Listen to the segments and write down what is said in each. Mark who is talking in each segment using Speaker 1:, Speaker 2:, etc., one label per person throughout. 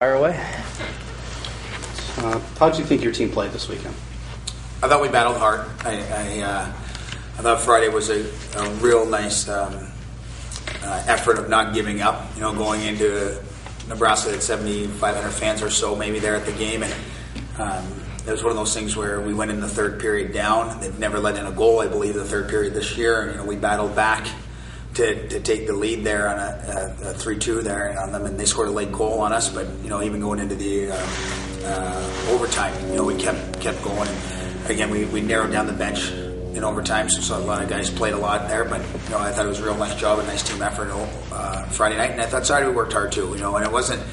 Speaker 1: Fire away.
Speaker 2: How did you think your team played this weekend?
Speaker 3: I thought we battled hard. I thought Friday was a real nice effort of not giving up. You know, going into Nebraska at 7,500 fans or so, maybe there at the game, and it was one of those things where we went in the third period down. They've never let in a goal, I believe, the third period this year. And, you know, we battled back to take the lead there on a 3-2 there on them, and they scored a late goal on us. But you know, even going into the overtime, you know, we kept going. And again, we narrowed down the bench in overtime, so a lot of guys played a lot there. But you know, I thought it was a real nice job, a nice team effort Friday night, and I thought Saturday we worked hard too. You know, and it wasn't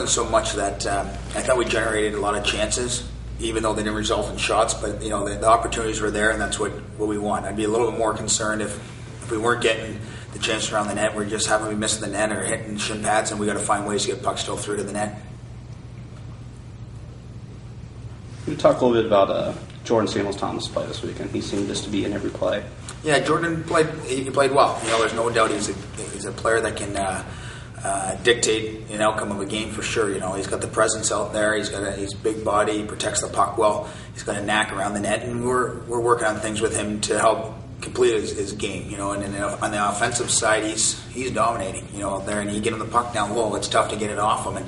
Speaker 3: so much that I thought we generated a lot of chances, even though they didn't result in shots. But you know, the opportunities were there, and that's what we want. I'd be a little bit more concerned if we weren't getting the chances around the net. We're just having to be missing the net or hitting shin pads, and we got to find ways to get pucks still through to the net.
Speaker 2: Can you talk a little bit about Jordan Samuels-Thomas' play this weekend? He seemed just to be in every play.
Speaker 3: Yeah, Jordan played well. You know, there's no doubt he's a player that can dictate an outcome of a game for sure. You know, he's got the presence out there. He's a big body. He protects the puck well. He's got a knack around the net, and we're working on things with him to help complete his game. You know, and on the offensive side, he's dominating. You know, out there, and he get him the puck down low. It's tough to get it off him, and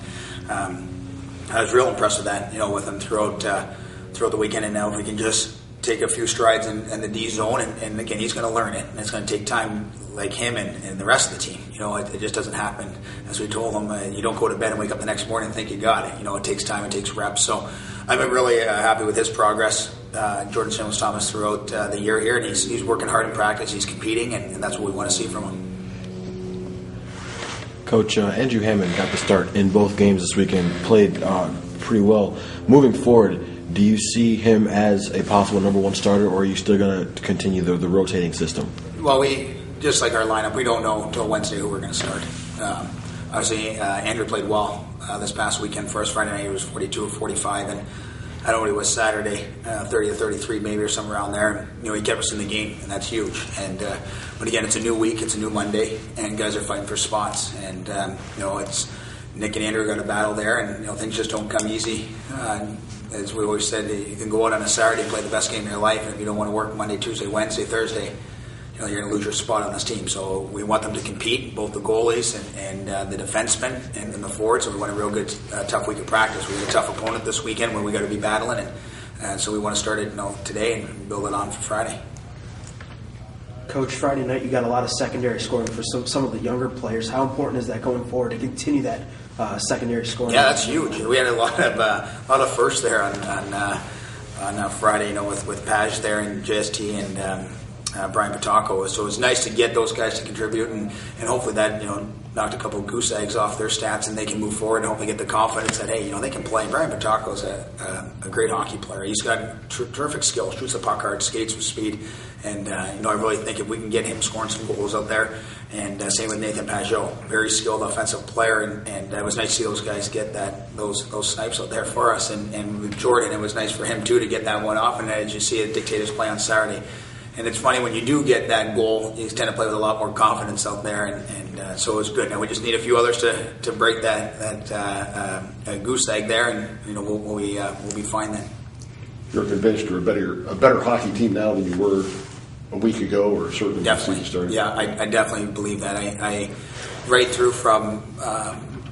Speaker 3: I was real impressed with that. You know, with him throughout the weekend. And now if we can just take a few strides in the D zone, and again, he's going to learn it, and it's going to take time, like him and the rest of the team. You know, it just doesn't happen. As we told him, you don't go to bed and wake up the next morning and think you got it. You know, it takes time, it takes reps. So I've been really happy with his progress, Jordan Samuels-Thomas, throughout the year here, and he's working hard in practice. He's competing, and that's what we want to see from him.
Speaker 4: Coach, Andrew Hammond got the start in both games this weekend, played pretty well. Moving forward, do you see him as a possible number one starter, or are you still going to continue the rotating system?
Speaker 3: Well, just like our lineup, we don't know until Wednesday who we're going to start. Obviously, Andrew played well this past weekend for us. Friday night he was 42 or 45, and I don't know what he was Saturday, 30 or 33 maybe, or somewhere around there. And, you know, he kept us in the game, and that's huge. And but again, it's a new week, it's a new Monday, and guys are fighting for spots. And you know, it's Nick and Andrew are going to battle there, and you know, things just don't come easy. As we always said, you can go out on a Saturday and play the best game of your life, and if you don't want to work Monday, Tuesday, Wednesday, Thursday, you know, you're going to lose your spot on this team. So we want them to compete, both the goalies and the defensemen and the forwards. So we want a real good, tough week of practice. We have a tough opponent this weekend where we got to be battling, and so we want to start it, you know, today and build it on for Friday.
Speaker 1: Coach, Friday night you got a lot of secondary scoring for some of the younger players. How important is that going forward to continue that secondary scoring?
Speaker 3: Yeah, that's huge. We had a lot of firsts there on Friday. You know, with Paj there and JST and Brian Patako. So it was nice to get those guys to contribute, and hopefully that, you know, knocked a couple of goose eggs off their stats, and they can move forward and hopefully get the confidence that, hey, you know, they can play. Brian Patako is a great hockey player. He's got terrific skill, shoots the puck hard, skates with speed, and you know, I really think if we can get him scoring some goals out there, and same with Nathan Pajot, very skilled offensive player, and it was nice to see those guys get those snipes out there for us, and with Jordan, it was nice for him too to get that one off, and as you see it dictate his play on Saturday. And it's funny, when you do get that goal, you tend to play with a lot more confidence out there, and so it was good. Now we just need a few others to break that goose egg there, and you know, we'll be fine then.
Speaker 5: You're convinced you're a better hockey team now than you were a week ago, or certainly
Speaker 3: definitely.
Speaker 5: Started.
Speaker 3: Yeah, I definitely believe that. I right through from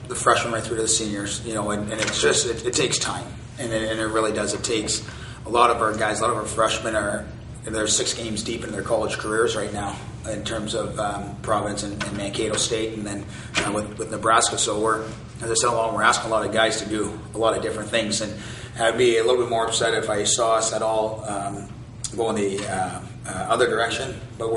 Speaker 3: the freshmen right through to the seniors, you know, and it's just it takes time, and it really does. It takes a lot of our guys, a lot of our freshmen they're 6 games deep in their college careers right now in terms of Providence and Mankato State, and then with Nebraska. So as I said, we're asking a lot of guys to do a lot of different things, and I'd be a little bit more upset if I saw us at all go in the other direction. But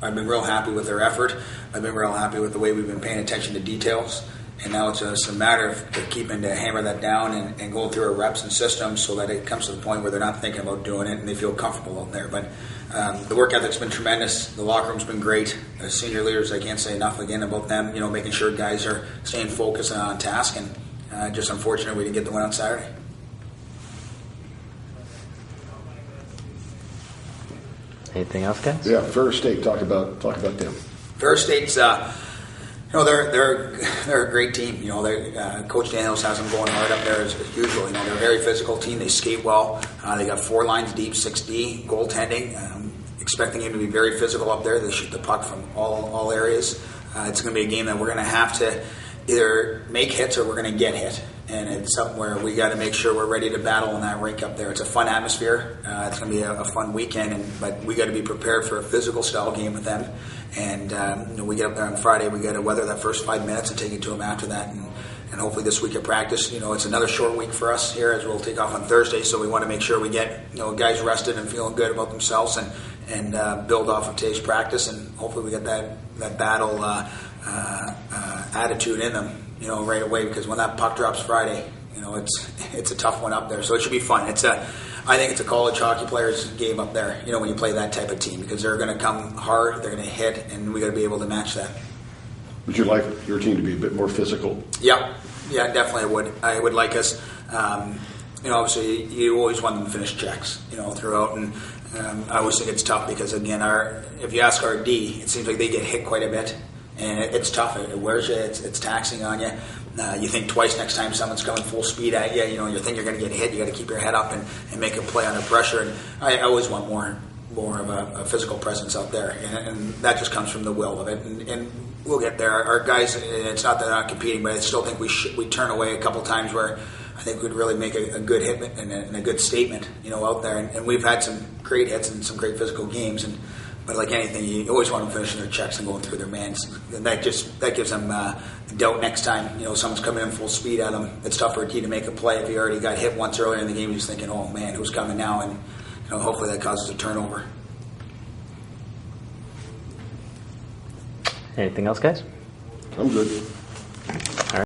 Speaker 3: I've been real happy with their effort. I've been real happy with the way we've been paying attention to details. And now it's just a matter of keeping to hammer that down and going through our reps and systems so that it comes to the point where they're not thinking about doing it and they feel comfortable out there. But the work ethic's been tremendous. The locker room's been great. The senior leaders, I can't say enough again about them, you know, making sure guys are staying focused and on task. And just unfortunate we didn't get the win on Saturday.
Speaker 1: Anything else, guys?
Speaker 5: Yeah, Ferris State. Talk about them.
Speaker 3: Ferris State's They're a great team. Coach Daniels has them going hard up there as usual. They're a very physical team. They skate well. They got 4 lines deep, 6D, goaltending. Expecting him to be very physical up there. They shoot the puck from all areas. It's going to be a game that we're going to have to either make hits or we're going to get hit. And it's something where we got to make sure we're ready to battle in that rink up there. It's a fun atmosphere. It's going to be a fun weekend, but we got to be prepared for a physical style game with them. And we get up there on Friday. We got to weather that first 5 minutes and take it to them after that. And hopefully this week of practice, it's another short week for us here as we'll take off on Thursday. So we want to make sure we get guys rested and feeling good about themselves and build off of today's practice. And hopefully we get that battle attitude in them, right away, because when that puck drops Friday, it's a tough one up there. So it should be fun. I think it's a college hockey player's game up there, when you play that type of team, because they're going to come hard, they're going to hit, and we got to be able to match that.
Speaker 5: Would you like your team to be a bit more physical?
Speaker 3: Yeah, definitely I would like us. Obviously you always want them to finish checks, throughout, and I always think it's tough because, again, if you ask our D, it seems like they get hit quite a bit. And it's tough. It wears you. It's taxing on you. You think twice next time someone's coming full speed at you. You think you're going to get hit. You got to keep your head up and make a play under pressure. And I always want more of a physical presence out there, and that just comes from the will of it. And we'll get there. Our guys. It's not that they're not competing, but I still think we turn away a couple times where I think we'd really make a good hit and a good statement, out there. And we've had some great hits and some great physical games. But like anything, you always want them finishing their checks and going through their mans. And that gives them doubt next time. Someone's coming in full speed at them. It's tough for a team to make a play if you already got hit once earlier in the game. You're just thinking, oh man, who's coming now? And hopefully that causes a turnover.
Speaker 6: Anything else, guys?
Speaker 5: I'm good.